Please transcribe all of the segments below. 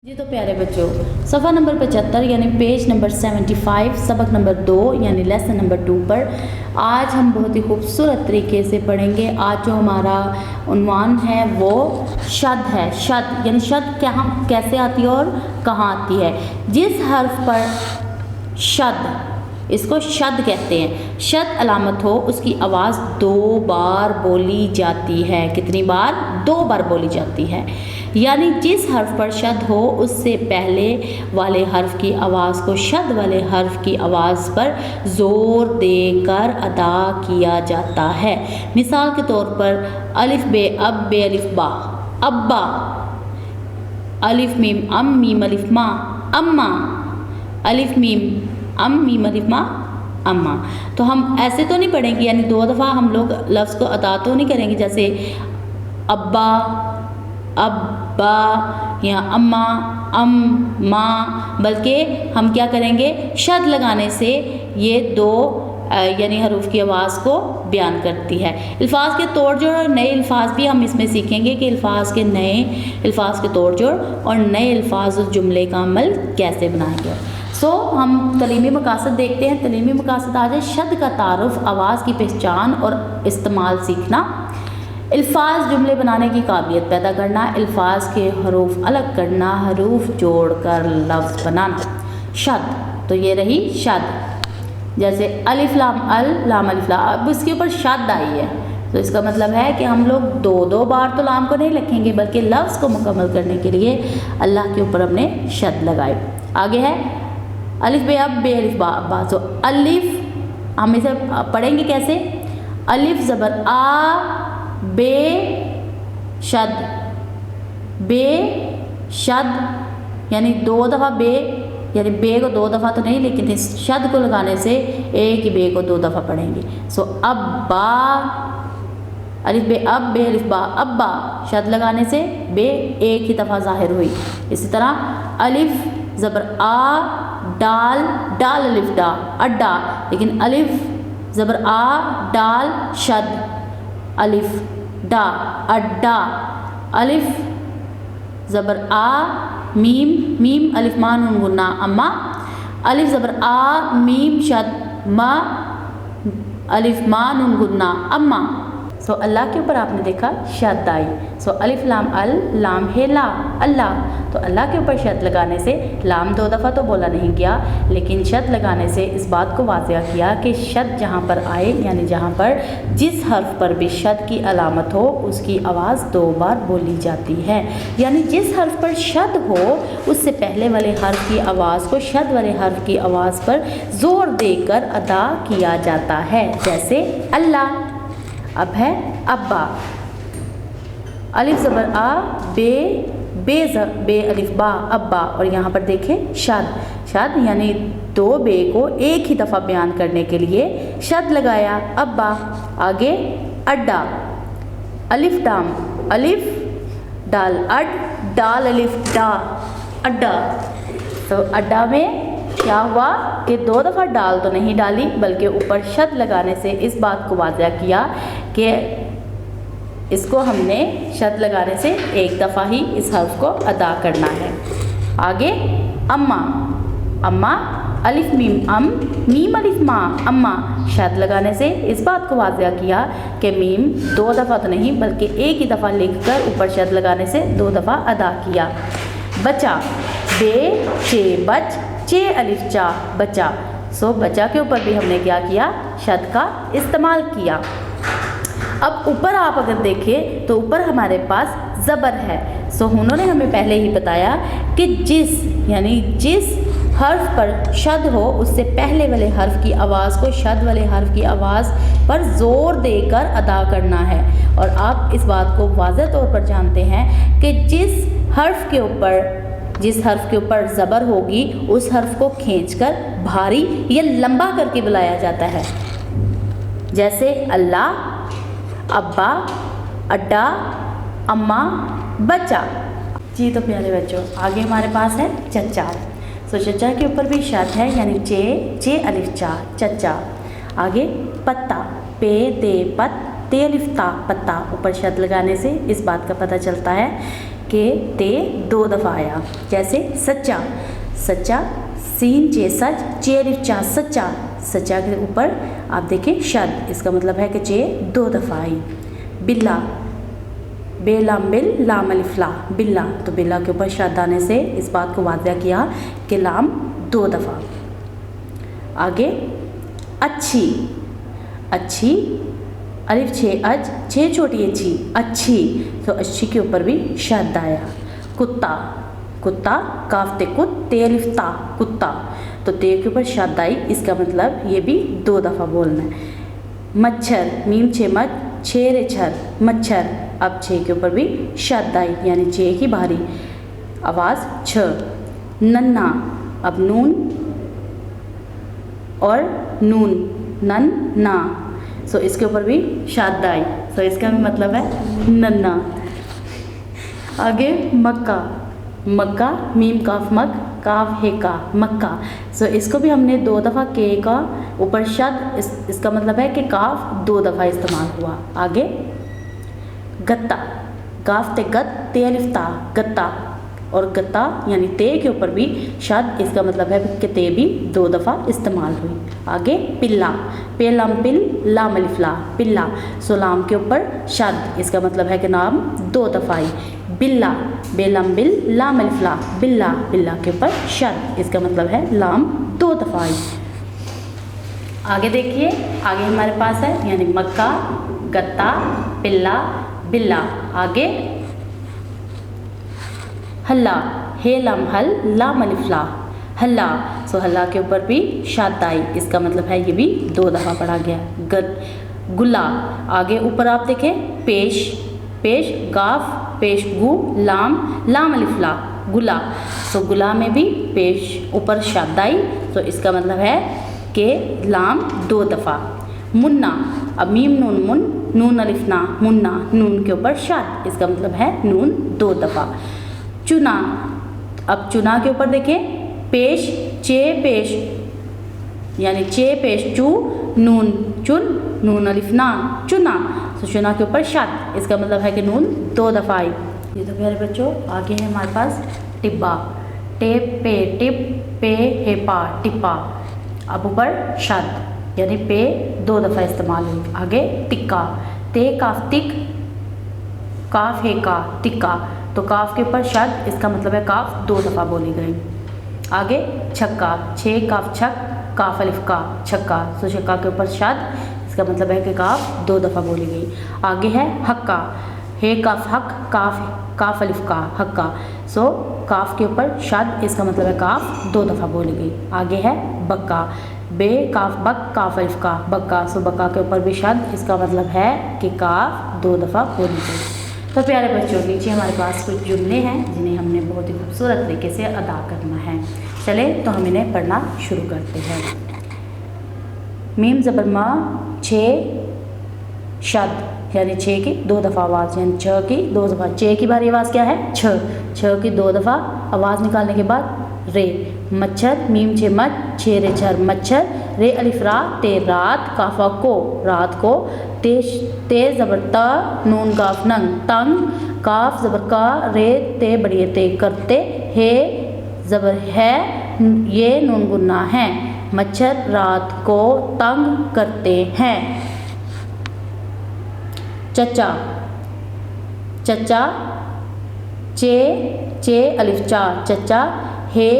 जी तो प्यारे बच्चों, सफ़ा नंबर 75 यानी पेज नंबर 75 सबक नंबर 2 यानी लेसन नंबर 2 पर आज हम बहुत ही खूबसूरत तरीके से पढ़ेंगे। आज जो हमारा उन्वान है वो शद है। शद यानी शद क्या हम कैसे आती है और कहाँ आती है। जिस हर्फ पर शद, इसको शद कहते हैं, शद अलामत हो उसकी आवाज़ 2 बार बोली जाती है। कितनी बार? 2 बार बोली जाती है। यानी जिस हर्फ पर शद हो उससे पहले वाले हर्फ की आवाज़ को शद वाले हर्फ की आवाज़ पर ज़ोर देकर अदा किया जाता है। मिसाल के तौर पर अलिफ बे अब बे अलिफ बा अब्बा, अलिफ मीम अम मीम अलिफ मा अम्मा, अलिफ मीम अम मीम अलिफ मा अम्मा। तो हम ऐसे तो नहीं पढ़ेंगे, यानी 2 दफ़ा हम लोग लफ्ज़ को अदा तो नहीं करेंगे, जैसे अब्बा अब्बा या अम्मा अम्मा, बल्कि हम क्या करेंगे, शद लगाने से ये 2 यानी हरूफ की आवाज़ को बयान करती है। अल्फाज के तोड़ जोड़ और नए अल्फाज भी हम इसमें सीखेंगे कि अल्फाज के नए अल्फाज के तोड़ जोड़ और नए अल्फाज उस जुमले का अमल कैसे बनाएंगे। हम तलीमी मकासद देखते हैं। तलीमी मकासद आज है शद का तारुफ, आवाज़ की पहचान और इस्तेमाल सीखना, अल्फाज जुमले बनाने की काबिलियत पैदा करना, अल्फाज के हरूफ अलग करना, हरूफ जोड़कर लफ्ज़ बनाना। शद तो ये रही शद, जैसे अलिफ लाम अल लाम अलिफ ला, अब इसके ऊपर शद आई है तो इसका मतलब है कि हम लोग 2 बार तो लाम को नहीं लिखेंगे, बल्कि लफ्ज़ को मुकम्मल करने के लिए अल्लाह के ऊपर हमने शद लगाए। आगे है अलिफ बे अब बे अलिफ बा अब्बा। तो अलिफ हम इसे पढ़ेंगे कैसे, अलिफ ज़बर आ बे शद, बे शद यानी 2 दफ़ा बे, यानी बे को 2 दफ़ा तो नहीं, लेकिन इस शद को लगाने से एक ही बे को 2 दफ़ा पढ़ेंगे। अब्बा, अलिफ बे अब बे अलिफ बा अब्बा, शद लगाने से बे एक ही दफ़ा ज़ाहिर हुई। इसी तरह अलिफ ज़बर आ डाल डाल अलिफ डा अड्डा, लेकिन अलिफ ज़बर आ डाल शद अलिफ डा अड्डा, अलिफ ज़बर आ मीम मीम अलिफ मा नून गुन्ना अम्मा, अलिफ ज़बर आ मीम शद मा अलिफ मा नून गुन्ना अम्मा। अल्लाह के ऊपर आपने देखा शद आई। अलिफ लाम अल लाम है ला अल्लाह, तो अल्लाह के ऊपर शद लगाने से लाम 2 दफ़ा तो बोला नहीं गया, लेकिन शद लगाने से इस बात को वाज़िया किया कि शद जहाँ पर आए, यानी जहाँ पर जिस हर्फ पर भी शद की अलामत हो उसकी आवाज़ 2 बार बोली जाती है। यानी जिस हर्फ पर शद हो उससे पहले वाले हर्फ की आवाज़ को शद वाले हर्फ की आवाज़ पर ज़ोर देकर अदा किया जाता है। जैसे अल्लाह, अब है अब्बा, अलिफ ज़बर आ बे बे अलिफ बा अब्बा, और यहाँ पर देखें शद, शद यानी 2 बे को एक ही दफ़ा बयान करने के लिए शद लगाया अब्बा। आगे अड्डा, अलिफ डाम अलिफ डाल अड डाल अलिफ डा अड्डा। अड्डा में क्या हुआ कि 2 दफ़ा डाल तो नहीं डाली, बल्कि ऊपर शद लगाने से इस बात को वाज़िया किया कि इसको हमने शद लगाने से एक दफ़ा ही इस हर्फ को अदा करना है। आगे अम्मा, अम्मा अलिफ मीम अम मीम अलिफ मा अम्मा, शद लगाने से इस बात को वाज़िया किया कि मीम 2 दफ़ा तो नहीं बल्कि एक ही दफ़ा लिखकर ऊपर शद लगाने से 2 दफ़ा अदा किया। बचा, बे चे बच चे अलिफ चा बचा। बचा के ऊपर भी हमने क्या किया, शद का इस्तेमाल किया। अब ऊपर आप अगर देखें तो ऊपर हमारे पास ज़बर है। उन्होंने हमें पहले ही बताया कि जिस यानी जिस हर्फ पर शद हो उससे पहले वाले हर्फ की आवाज़ को शद वाले हर्फ की आवाज़ पर ज़ोर देकर अदा करना है। और आप इस बात को वाज़ेह तौर पर जानते हैं कि जिस हर्फ के ऊपर ज़बर होगी उस हर्फ को खींचकर भारी या लंबा करके बुलाया जाता है। जैसे अल्लाह, अब्बा, अड्डा, अम्मा, बच्चा। जी तो प्यारे बच्चों, आगे हमारे पास है चच्चा। चच्चा के ऊपर भी शद है, यानी चे अलिफ चा चच्चा। आगे पत्ता, पे दे पत ते अलिफ ता पत्ता, ऊपर शद लगाने से इस बात का पता चलता है के ते दो दफ़ा आया। जैसे सच्चा, सच्चा सीन चे सच, चे अलिफ चा सच्चा, सच्चा के ऊपर आप देखें शद, इसका मतलब है कि चे दो दफ़ा आई। बिल्ला, बेलाम बिल लाम अलिफ ला, बिल्ला, तो बिल्ला के ऊपर शद आने से इस बात को वाज़ह किया कि लाम दो दफ़ा। आगे अच्छी, अच्छी अलिफ छे अज, छे छोटी अच्छी, अच्छी, तो अच्छी के ऊपर भी शद आया। कुत्ता, कुत्ता काफ ते कुत ते अलिफ ता, कुत्ता, तो ते के ऊपर शद आई, इसका मतलब ये भी दो दफ़ा बोलना है। मच्छर, मीम छे मच, छे रे छर, मच्छर, अब छे के ऊपर भी शद आई, यानी छे की भारी आवाज़ छ। नन्ना, अब नून और नून, नन ना, सो इसके ऊपर भी शद आई, सो इसका भी मतलब है नन्ना। आगे मक्का, मक्का मीम काफ मक, काफ है का, मक्का, सो इसको भी हमने दो दफ़ा के का ऊपर शद, इसका मतलब है कि काफ दो दफ़ा इस्तेमाल हुआ। आगे गत्ता, गाफ ते गत ते अलिफ ता, गत्ता, और गत्ता यानी ते के ऊपर भी शद, इसका मतलब है कि ते भी दो दफ़ा इस्तेमाल हुई। आगे पिल्ला, पे लाम पिल लाम अलिफ ला, पिल्ला, सो लाम के ऊपर शद, इसका मतलब है कि नाम दो दफ़ा आई। बिल्ला, बेलाम बिल लाम अलिफ ला, बिल्ला, बिल्ला के ऊपर शद, इसका मतलब है लाम दो दफ़ा आई। आगे देखिए, आगे हमारे पास है यानी मक्का, गत्ता, पिल्ला, बिल्ला। आगे हल्ला, हे लाम हल लाम अलिफ ला, हल्ला, सो हल्ला के ऊपर भी शद आई, इसका मतलब है ये भी दो दफ़ा पढ़ा गया। गुला, आगे ऊपर आप देखें पेश, पेश गाफ पेश गु लाम लाम अलिफ ला, गुला, सो गुला में भी पेश ऊपर शद आई, तो इसका मतलब है कि लाम दो दफ़ा। मुन्ना, अब मीम नून मुन, नून अलिफ ना, मुन्ना, नून के ऊपर शद, इसका मतलब है नून दो दफ़ा। चुना, अब चुना के ऊपर देखें पेश चे पेश, यानी चे पेश चू नून चुन, नून अलिफ ना, चुना, तो चुना के ऊपर शद, इसका मतलब है कि नून दो दफ़ा आई। ये तो प्यारे बच्चों, आगे है हमारे पास टिब्बा, टेप पे टिप, पे हे पा, टिप्पा, अब ऊपर शद यानी पे दो दफ़ा इस्तेमाल हुई। आगे टिक्का, ते काफ तिक, काफ है का, टिक्का, तो काफ के ऊपर शद, इसका मतलब है काफ दो दफ़ा बोली गई। आगे छक्का, छे काफ छक, काफ अलिफ का, छक्का, सो छक्का के ऊपर शद, इसका मतलब है कि काफ दो दफ़ा बोली गई। आगे है हक्का, हे काफ हक, काफ अलिफ का, हक्का, सो काफ के ऊपर शद, इसका मतलब है काफ दो दफ़ा बोली गई। आगे है बक्का, बे काफ बक, काफ अलिफ का, बक्का, सो बक्का के ऊपर भी शद, इसका मतलब है कि काफ दो दफ़ा बोली गई। तो प्यारे बच्चों, नीचे हमारे पास कुछ जुमले हैं जिन्हें हमने बहुत ही खूबसूरत तरीके से अदा करना है। चले तो हम इन्हें पढ़ना शुरू करते हैं। मीम ज़बर मा, छे शद यानी छे की दो दफ़ा आवाज़, यानी छ की दो दफ़ा, चे की बारी आवाज़ क्या है छ, छ की दो दफ़ा आवाज़ निकालने के बाद रे। मच्छर, मीम छे मच, छे रे छर, मच्छर, रे अलिफ रा ते रात, काफा को, रात को, ते ज़बर ता, नून गाफ नंग, तंग, काफ ज़बर का, रे ते बड़िए ते, करते, हे ज़बर है, ये नून गुन्ना है, मच्छर रात को तंग करते हैं। चचा, चचा, चे अलिफ चा, चचा, हे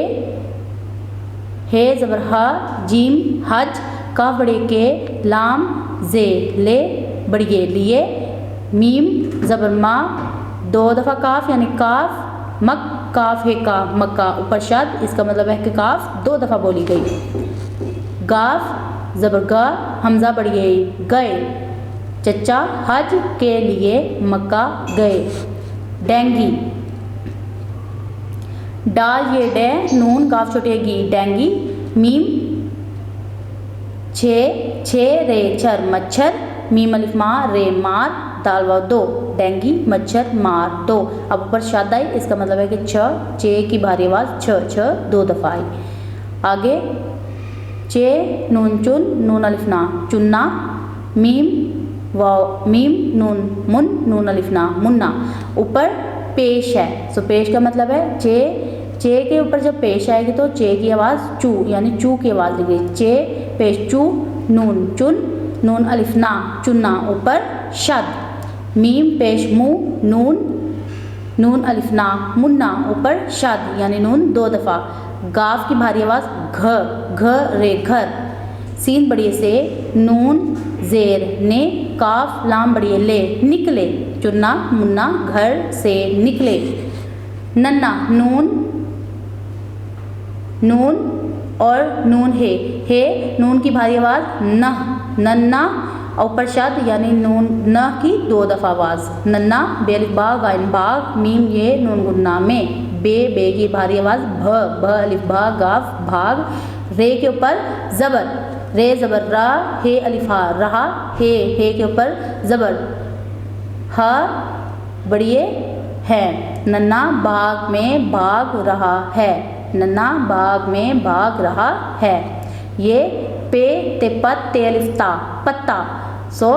ज़बर हा, जीम हज, काफ बड़े के, लाम जे ले बड़िए लिए, मीम ज़बर मा, दो दफ़ा काफ यानी काफ, मक काफ है का, मक्का, ऊपर शद, इसका मतलब है कि काफ दो दफ़ा बोली गई। गाफ ज़बर गा, हमज़ा बड़िए गए, चचा हज के लिए मक्का गए। डेंगी, डाल ये डे, नून गाफ छोटेगी, डेंगी, मीम छे रे छर, मच्छर, मीम अलिफ मा, रे मार, दाल वाव दो, डेंगी मच्छर मार दो, अब ऊपर शद आई, इसका मतलब है कि चे की भारी आवाज़ छ दो दफ़ा आई। आगे चे नून चुन, नून अलिफ ना, चुन्ना, मीम वाव मीम नून मुन, नून अलिफ ना, मुन्ना, ऊपर पेश है। सो पेश का मतलब है चे के ऊपर जब पेश आएगी तो चे की आवाज़ चू यानी चू की आवाज़ लिखी। चे पेश चू, नून चुन, नून अलिफ ना चुनना, ऊपर शद। मीम पेश मू, नून अलिफ ना मुन्ना, ऊपर शद यानी नून 2 दफ़ा। गाफ की भारी आवाज़ घ रे घर। सीन बड़िए से, नून जेर ने, काफ लाम बड़िए ले निकले, चुन्ना मुन्ना घर से निकले। नन्ना नून और नून हे नून की भारी आवाज़ नन्ना, ऊपर शद यानी नून न की 2 दफ़ा आवाज़। नन्ना बेलिफ बा गाइन बाग, मीम ये नून गुन्ना में, बे की भारी आवाज़ भ अलिफ भा गाफ भाग। रे के ऊपर ज़बर, रे ज़बर रा, हे अलिफ हा रहा, हे के ऊपर ज़बर हा बड़िए है। नन्ना बाग में भाग रहा है, नन्ना बाग में भाग रहा है। ये पे ते पत ते अलिफ ता पत्ता। सो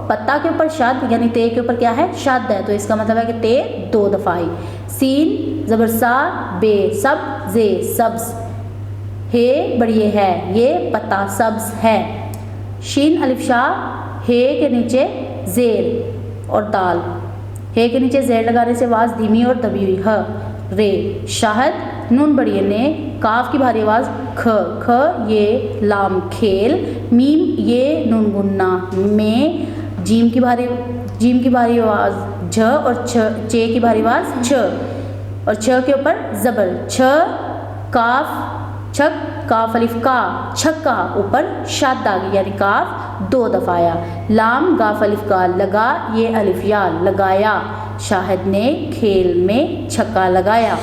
पत्ता के ऊपर शद यानी ते के ऊपर क्या है, शद है, तो इसका मतलब है कि ते 2 दफ़ा आई। सीन ज़बर सा बे सब जे सब्ज़, हे बड़िए है, ये पत्ता सब्ज़ है। शीन अलिफ शाह, हे के नीचे ज़ेर और दाल, हे के नीचे ज़ेर लगाने से आवाज़ धीमी और दबी हुई। ह रे शाहद, नून बड़िए ने, काफ की भारी आवाज़ ख ये लाम खेल, मीम ये नून गुन्ना में, जीम की भारी आवाज़ झ और चे की भारी आवाज़ छ, और छ के ऊपर ज़बर छ। काफ छक, काफ अलिफ का छक्का, ऊपर शद आ गई यानी काफ 2 दफ़ा आया। लाम गाफ अलिफ का लगा, ये अलिफ या लगाया, शाहिद ने खेल में छक्का लगाया।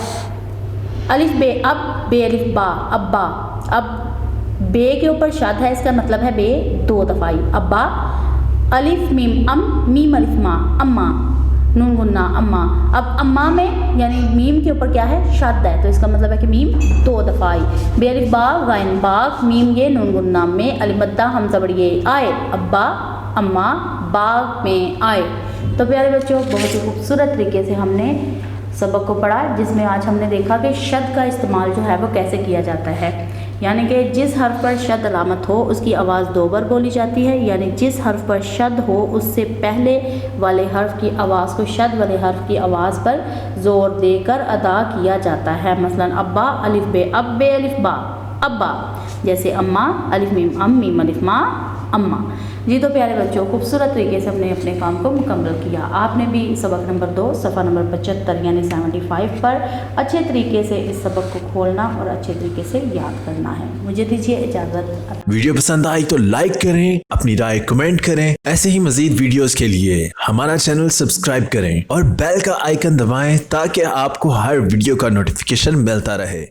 अलिफ बे अब, बे अलिफ बा अब्बा, अब बे के ऊपर शद है, इसका मतलब है बे 2 दफ़ा आई। अब्बा। अलिफ मीम अम, मीम अलिफ मा अम्मा, नून गुन्ना अम्मा। अब अम्मा में यानी मीम के ऊपर क्या है, शद है, तो इसका मतलब है कि मीम 2 दफ़ा आई। बे अलिफ बा गाइन बाग, मीम ये नून गुन्ना में, अलिफ मद्दा हमज़ा बड़िए आए, अब्बा अम्मा बाग में आए। तो प्यारे बच्चों, बहुत ही खूबसूरत तरीके से हमने सबक को पढ़ा, जिसमें आज हमने देखा कि शद का इस्तेमाल जो है वो कैसे किया जाता है। यानी कि जिस हर्फ पर शद अलामत हो उसकी आवाज़ 2 बार बोली जाती है, यानी जिस हर्फ पर शद हो उससे पहले वाले हर्फ की आवाज़ को शद वाले हर्फ की आवाज़ पर ज़ोर देकर अदा किया जाता है। मसलन अब्बा अलिफ बे अब, बे अलिफ बा अब्बा, जैसे अम्मा अलिफ मीम अम, मीम अलिफ मा अम्मा। जी तो प्यारे बच्चों, खूबसूरत तरीके से हमने अपने काम को मुकम्मल किया। आपने भी सबक नंबर 2 सफ़ा नंबर 75 यानी 75 पर अच्छे तरीके से इस सबक को खोलना और अच्छे तरीके से याद करना है। मुझे दीजिए इजाज़त। वीडियो पसंद आई तो लाइक करें, अपनी राय कमेंट करें। ऐसे ही मजीद वीडियोस के लिए हमारा चैनल सब्सक्राइब करें और बेल का आइकन दबाएं ताकि आपको हर वीडियो का नोटिफिकेशन मिलता रहे।